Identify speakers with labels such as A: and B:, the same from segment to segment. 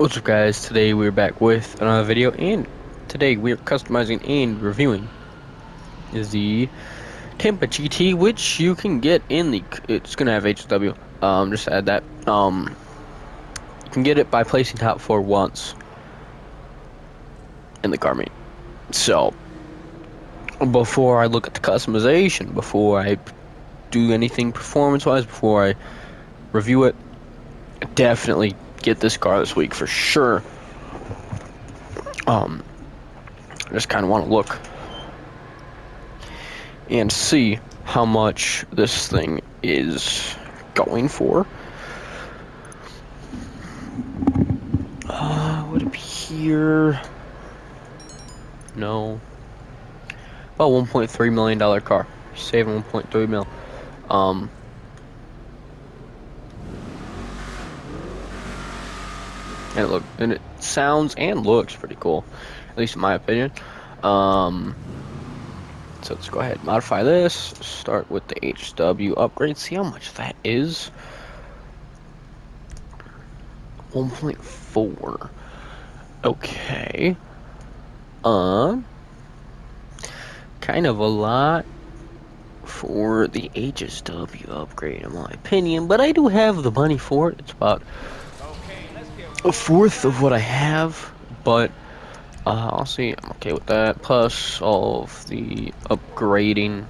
A: What's up, guys? Today we're back with another video, and today we're customizing and reviewing is the Tampa GT, which you can get in the. It's gonna have HW. Just to add that. You can get it by placing top four once in the car meet. So before I look at the customization, before I do anything performance-wise, before I review it, definitely get this car this week for sure. I just kind of want to look and see how much this thing is going for. Would it be here? No. About $1.3 million car. Saving 1.3 mil. And it sounds and looks pretty cool, at least in my opinion. So let's go ahead and modify this. Start with the HW upgrade. See how much that is. 1.4. Okay. Kind of a lot for the HSW upgrade in my opinion, but I do have the money for it. It's about a fourth of what I have, but I'll see. I'm okay with that. Plus all of the upgrading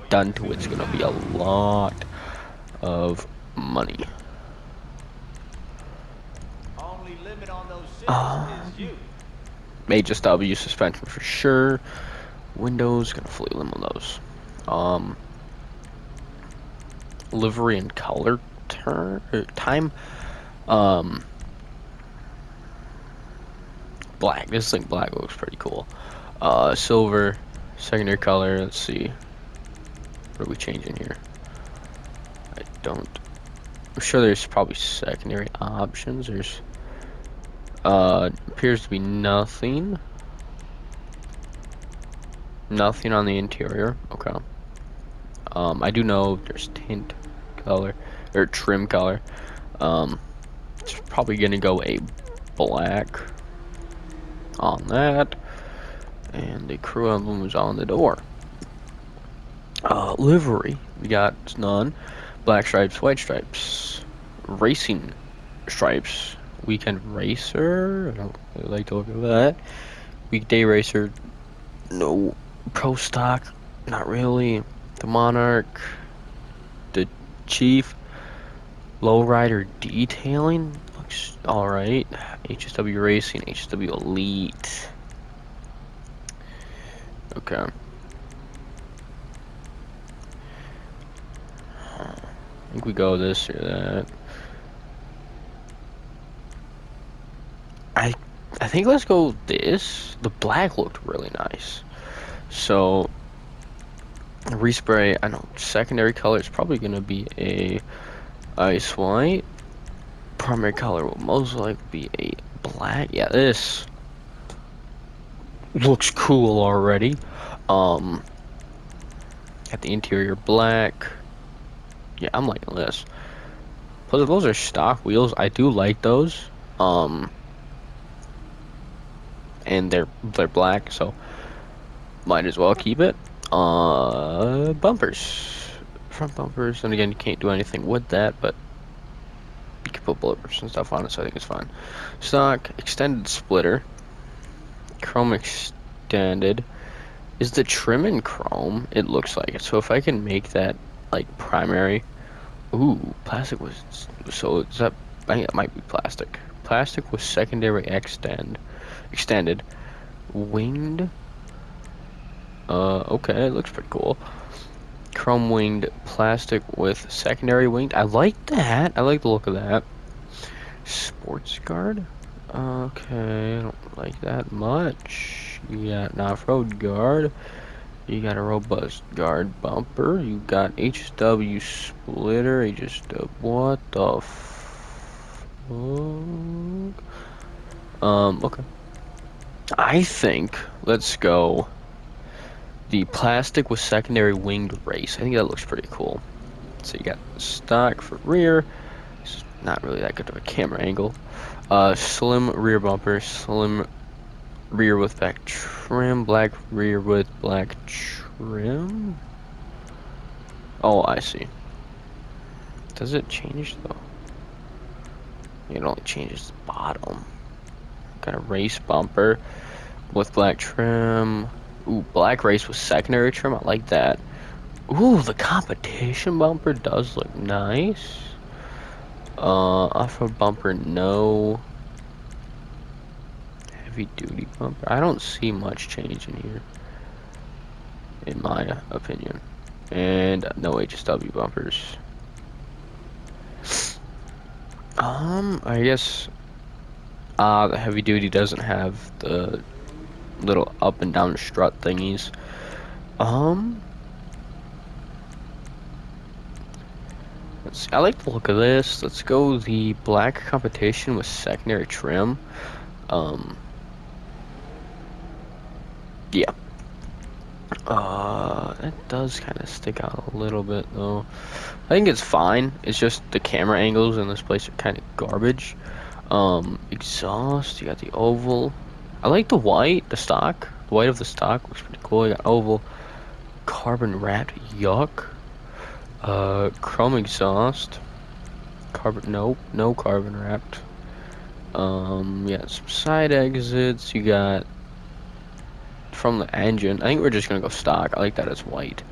A: done to it's gonna be a lot of money. HSW suspension for sure. Windows gonna fully limit those. Livery and color time. Black. This thing black looks pretty cool. Silver, secondary color. Let's see. What are we changing here? I'm sure there's probably secondary options. There's appears to be nothing. Nothing on the interior. Okay. I do know there's tint color or trim color. It's probably gonna go a black on that, and the crew emblem is on the door. Livery, we got none. Black stripes, white stripes, racing stripes, weekend racer. I don't really like to look at that. Weekday racer, no. Pro stock, not really. The Monarch, the Chief, lowrider detailing looks all right. HSW racing, HSW elite. Okay. I think we go this or that. I think let's go this. The black looked really nice. So respray, I know secondary color is probably gonna be a ice white. Primary color will most likely be a black. Yeah, this looks cool already. Got the interior black. Yeah, I'm liking this. Plus, those are stock wheels. I do like those. And they're black, so might as well keep it. Bumpers, front bumpers, and again, you can't do anything with that, but you can put bulletproofs and stuff on it, so I think it's fine. Stock extended splitter, chrome extended. Is the trim in chrome? It looks like it. So if I can make that like primary. Ooh, plastic was, so is that, I think it might be plastic. Plastic with secondary extended, winged. Okay, it looks pretty cool. Chrome winged plastic with secondary winged. I like that. I like the look of that. Sports guard. Okay, I don't like that much. You got an off-road guard. You got a robust guard bumper. You got HW splitter. What the fuck? Okay. I think let's go the plastic with secondary winged race. I think that looks pretty cool. So you got stock for rear, Not really that good of a camera angle. Slim rear bumper, slim rear with black trim, black rear with black trim. Oh, I see. Does it change though? It only changes the bottom. Got a race bumper with black trim. Ooh, black race with secondary trim. I like that. Ooh, the competition bumper does look nice. Off-road bumper, no. Heavy duty bumper. I don't see much change in here, in my opinion. And no HSW bumpers. I guess the heavy duty doesn't have the little up and down strut thingies. Let's see. I like the look of this. Let's go the black competition with secondary trim. Yeah. It does kind of stick out a little bit though. I think it's fine. It's just the camera angles in this place are kind of garbage. Exhaust, you got the oval. I like the white, the stock. The white of the stock looks pretty cool. You got oval, carbon wrapped, yuck. Chrome exhaust. Carbon, nope, no carbon wrapped. Yeah, some side exits. You got from the engine. I think we're just gonna go stock. I like that it's white.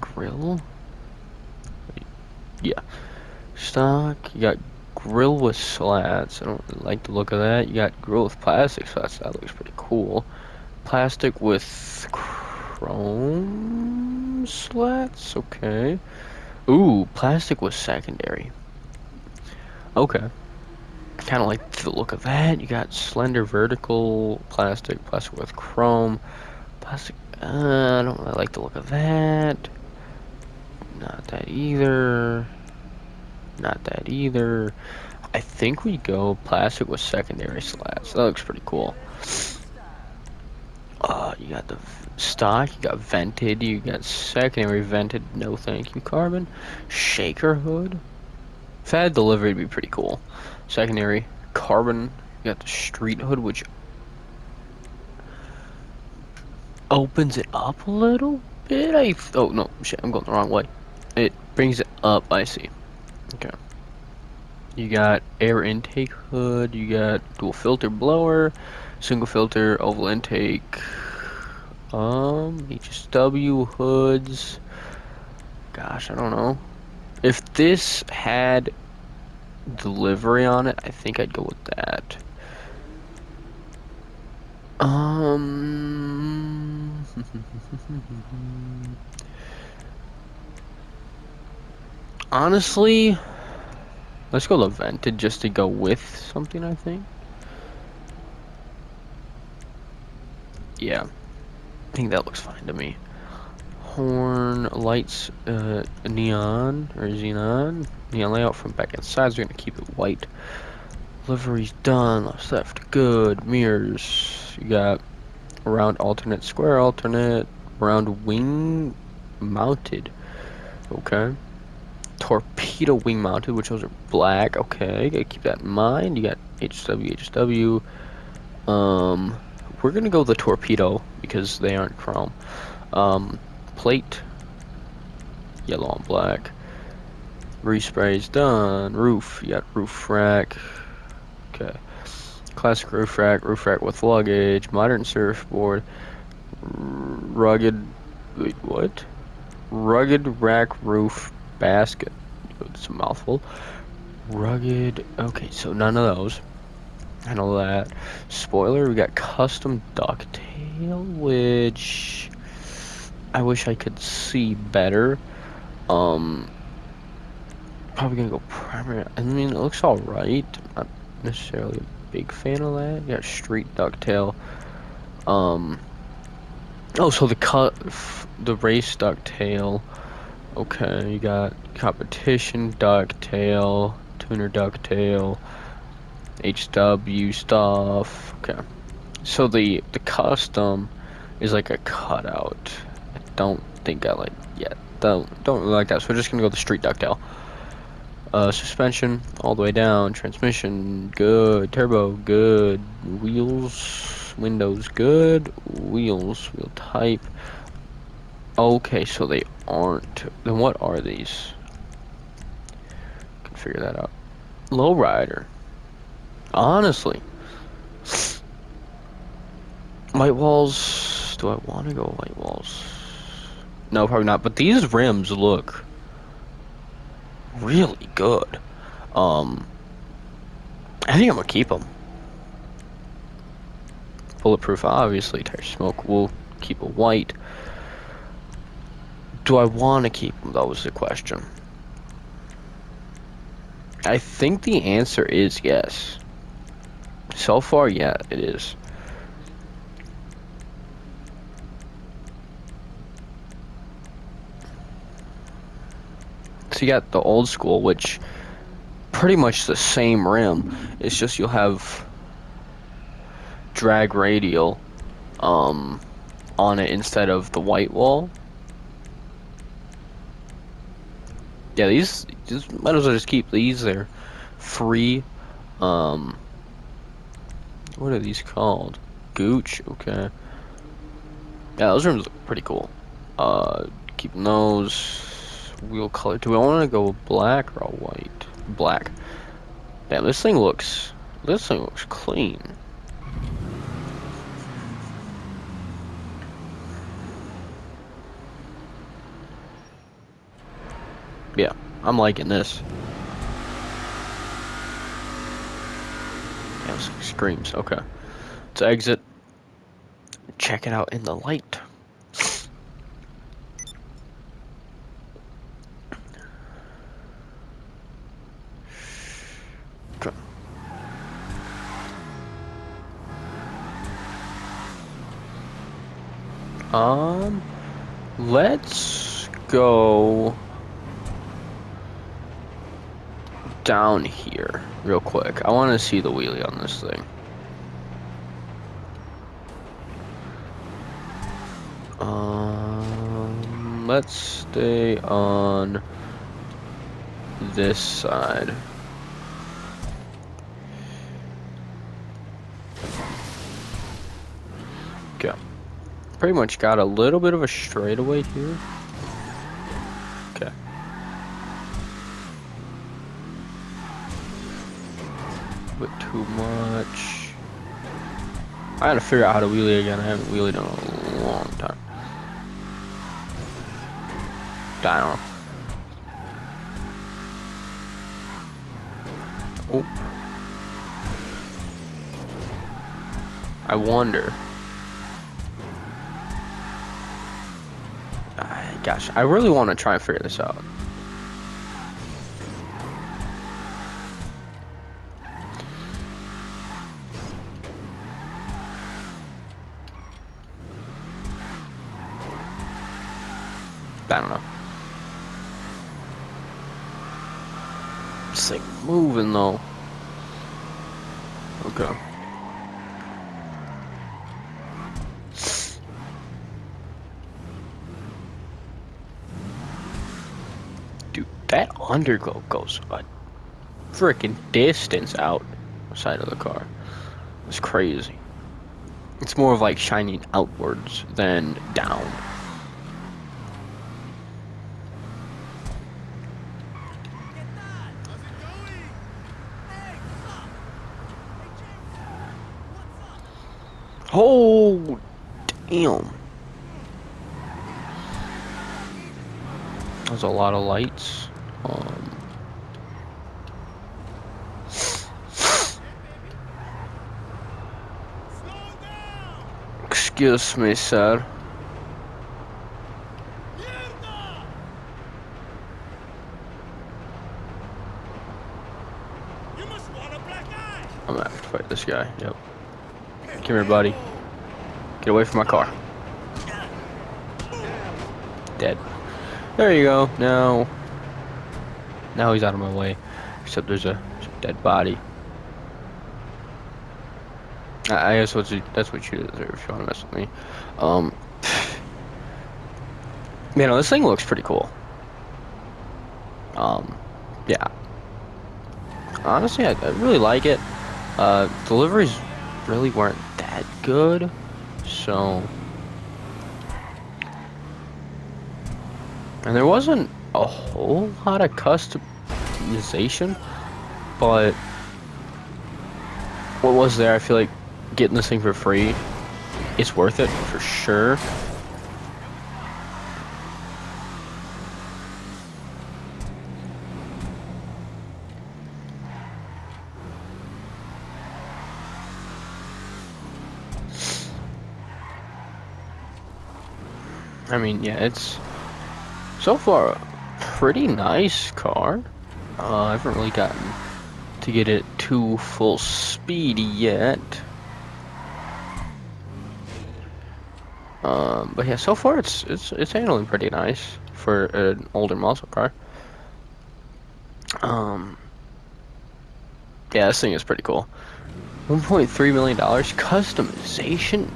A: Grill. Yeah, stock. You got grill with slats. I don't really like the look of that. You got grill with plastic slats. That looks pretty cool. Plastic with chrome slats. Okay. Ooh, plastic with secondary. Okay. Kind of like the look of that. You got slender vertical plastic, plastic with chrome, plastic. I don't really like the look of that. Not that either. Not that either. I think we go plastic with secondary slats. That looks pretty cool. You got the stock, you got vented, you got secondary vented, no thank you carbon. Shaker hood. If I had delivery, it'd be pretty cool. Secondary carbon, you got the street hood, which opens it up a little bit. Oh no, shit, I'm going the wrong way. It brings it up, I see. Okay. You got air intake hood, you got dual filter blower, single filter, oval intake, HSW hoods. Gosh, I don't know. If this had delivery on it, I think I'd go with that. Honestly, let's go the vented just to go with something, I think. Yeah, I think that looks fine to me. Horn, lights, neon, or xenon. Neon layout from back and sides, we're gonna keep it white. Livery's done, left, good. Mirrors, you got round alternate, square alternate, round wing mounted. Okay. Torpedo wing mounted, which those are black. Okay, gotta keep that in mind. You got HW. We're gonna go the torpedo because they aren't chrome. Plate, yellow and black. Respray's done. Roof, you got roof rack. Okay. Classic roof rack with luggage. Modern surfboard. Rugged. Wait, what? Rugged rack roof basket. It's a mouthful. Rugged. Okay, so none of those. I know that. Spoiler, we got custom ducktail, which I wish I could see better. Probably gonna go primary. I mean, it looks alright. Not necessarily a big fan of that. You got street ducktail. Oh, so the race ducktail. Okay, you got competition ducktail, tuner ducktail, HW stuff. Okay, so the custom is like a cutout. I don't think I like yet. Don't really like that. So we're just gonna go the street ducktail. Suspension all the way down. Transmission good. Turbo good. Wheels, windows good. Wheel type. Okay, so they aren't. Then what are these? Can figure that out. Lowrider. Honestly, white walls. Do I want to go white walls? No, probably not. But these rims look really good. I think I'm gonna keep them. Bulletproof, obviously. Tire smoke. We'll keep a white. Do I want to keep them? That was the question. I think the answer is yes. So far, yeah, it is. So you got the old school, which pretty much the same rim. It's just you'll have drag radial on it instead of the white wall. Yeah, these might as well just keep these. They're free. What are these called? Gooch. Okay. Yeah, those rims look pretty cool. Keeping those. Wheel color. Do we want to go black or all white? Black. Damn, this thing looks clean. Yeah, I'm liking this. Yeah, this screams. Okay. Let's exit. Check it out in the light. Okay. Let's go down here real quick. I want to see the wheelie on this thing. Let's stay on this side. Okay. Pretty much got a little bit of a straightaway here. Okay. But too much. I gotta figure out how to wheelie again. I haven't wheelied in a long time. I don't know. Oh. I wonder. Gosh, I really want to try and figure this out. I don't know. It's like moving though. Okay. Dude, that underglow goes a freaking distance outside of the car. It's crazy. It's more of like shining outwards than down. Oh, damn. There's a lot of lights. Excuse me, sir. I'm gonna have to fight this guy. Yep. Come here, buddy. Get away from my car. Dead. There you go. Now he's out of my way. Except there's a dead body. I guess that's what you deserve if you want to mess with me. Man, this thing looks pretty cool. Yeah. Honestly, I really like it. Deliveries really weren't that good, so and there wasn't a whole lot of customization, but what was there, I feel like getting this thing for free, it's worth it for sure. I mean, yeah, it's so far a pretty nice car. I haven't really gotten to get it to full speed yet. But yeah, so far it's handling pretty nice for an older muscle car. Um, yeah, this thing is pretty cool. $1.3 million customization.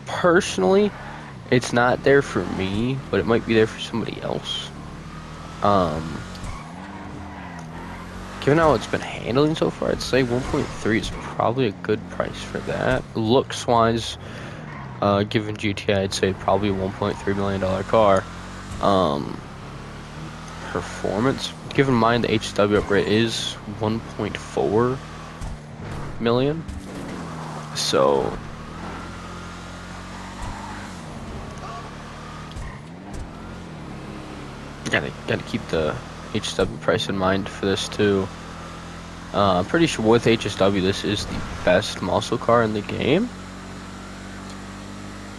A: Personally, it's not there for me, but it might be there for somebody else. Um, Given how it's been handling so far, I'd say 1.3 is probably a good price for that. Looks wise, given GTA, I'd say probably a $1.3 million car. Um, Performance, given in mind the HW upgrade is 1.4 million, so gotta keep the HW price in mind for this too. I'm pretty sure with HSW this is the best muscle car in the game,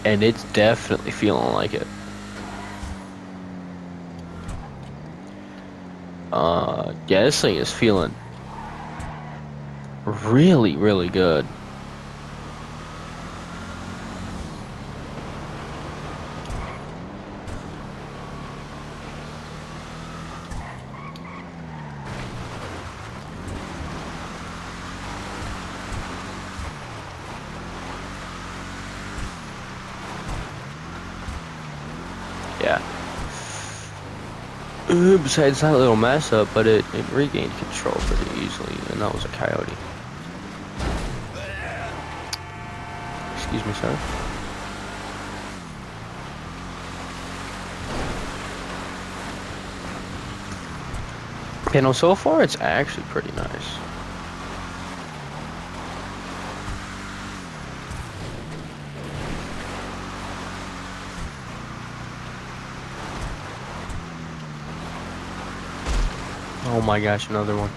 A: and it's definitely feeling like it. Yeah, this thing is feeling really, really good. Yeah. Besides that little mess up, but it regained control pretty easily, and that was a coyote. Excuse me, sir. Okay, no, so far it's actually pretty nice. Oh my gosh, another one.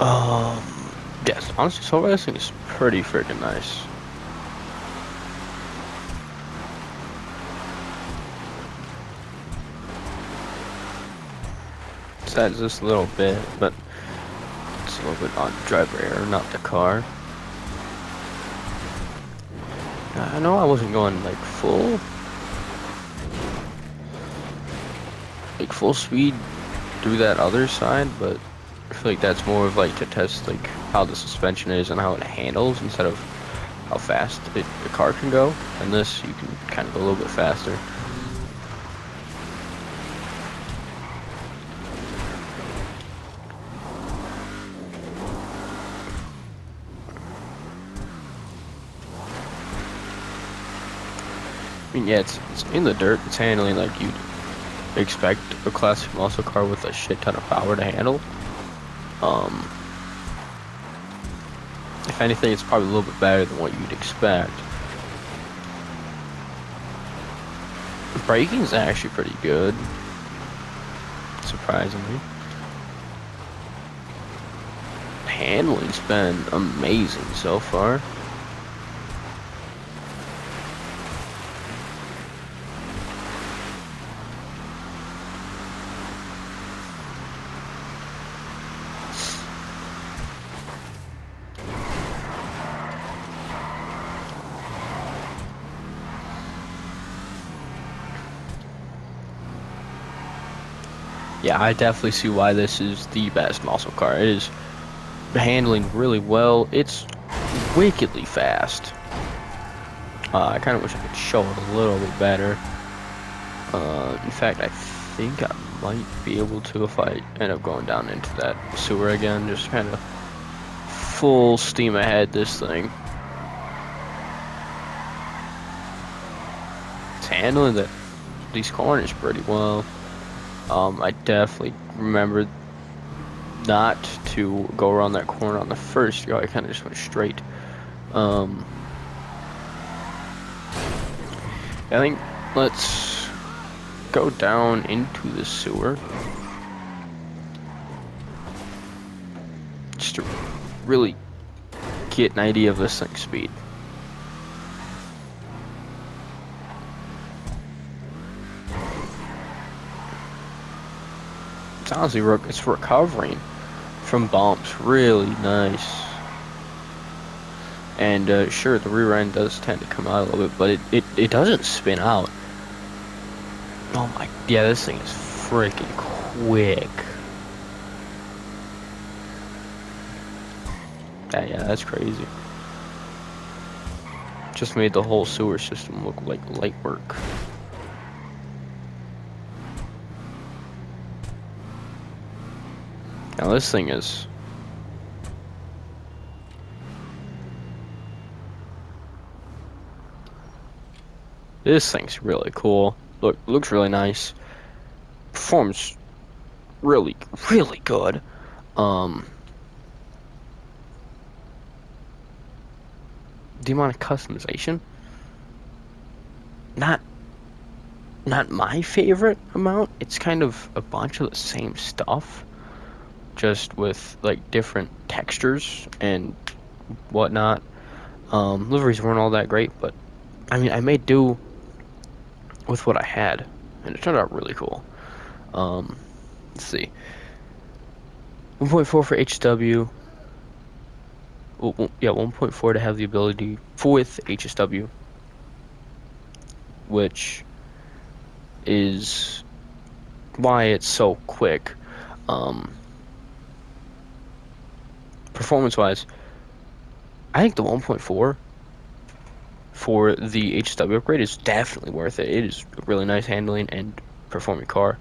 A: Um, yes, honestly, so far this thing is pretty freaking nice. Besides just a little bit, but it's a little bit on driver error, not the car. I know I wasn't going like full speed through that other side, but I feel like that's more of like to test like how the suspension is and how it handles instead of how fast the car can go. And this, you can kind of go a little bit faster. I mean, yeah, it's in the dirt. It's handling like you'd expect a classic muscle car with a shit ton of power to handle. Um, if anything, it's probably a little bit better than what you'd expect. Braking's actually pretty good, surprisingly. Handling's been amazing so far. Yeah, I definitely see why this is the best muscle car. It is handling really well. It's wickedly fast. I kind of wish I could show it a little bit better. In fact, I think I might be able to if I end up going down into that sewer again. Just kind of full steam ahead this thing. It's handling these corners pretty well. I definitely remembered not to go around that corner on the first go. I kind of just went straight. Um, I think let's go down into the sewer just to really get an idea of this thing's speed. It's honestly, it's recovering from bumps really nice. And sure, the rear end does tend to come out a little bit, but it doesn't spin out. Oh my, yeah, this thing is freaking quick. Yeah, that's crazy. Just made the whole sewer system look like light work. Now this thing is... This thing's really cool. Looks really nice. Performs really, really good. The amount of customization, not my favorite amount. It's kind of a bunch of the same stuff, just with like different textures and whatnot. Liveries weren't all that great, but I mean, I made do with what I had, and it turned out really cool. Let's see, 1.4 for HSW. Well, yeah, 1.4 to have the ability with HSW, which is why it's so quick. Performance-wise, I think the 1.4 for the HSW upgrade is definitely worth it. It is a really nice handling and performing car.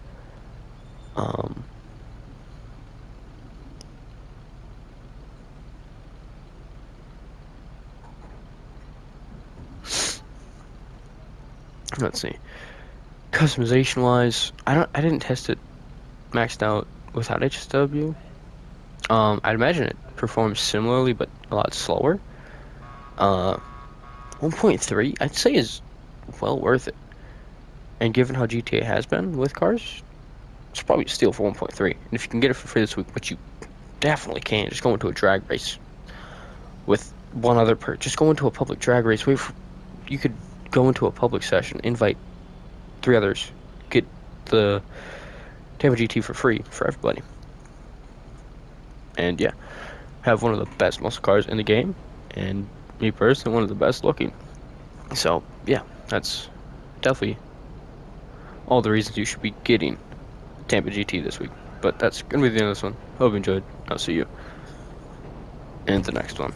A: Let's see. Customization wise, I didn't test it maxed out without HSW. I'd imagine it performs similarly but a lot slower. 1.3 I'd say is well worth it. And given how GTA has been with cars, it's probably a steal for 1.3. And if you can get it for free this week, which you definitely can, just go into a drag race with one other just go into a public drag race. You could go into a public session, invite 3 others, get the Tampa GT for free for everybody. And yeah, have one of the best muscle cars in the game, and me personally, one of the best looking. So yeah, that's definitely all the reasons you should be getting Tampa GT this week. But that's gonna be the end of this one. Hope you enjoyed. I'll see you in the next one.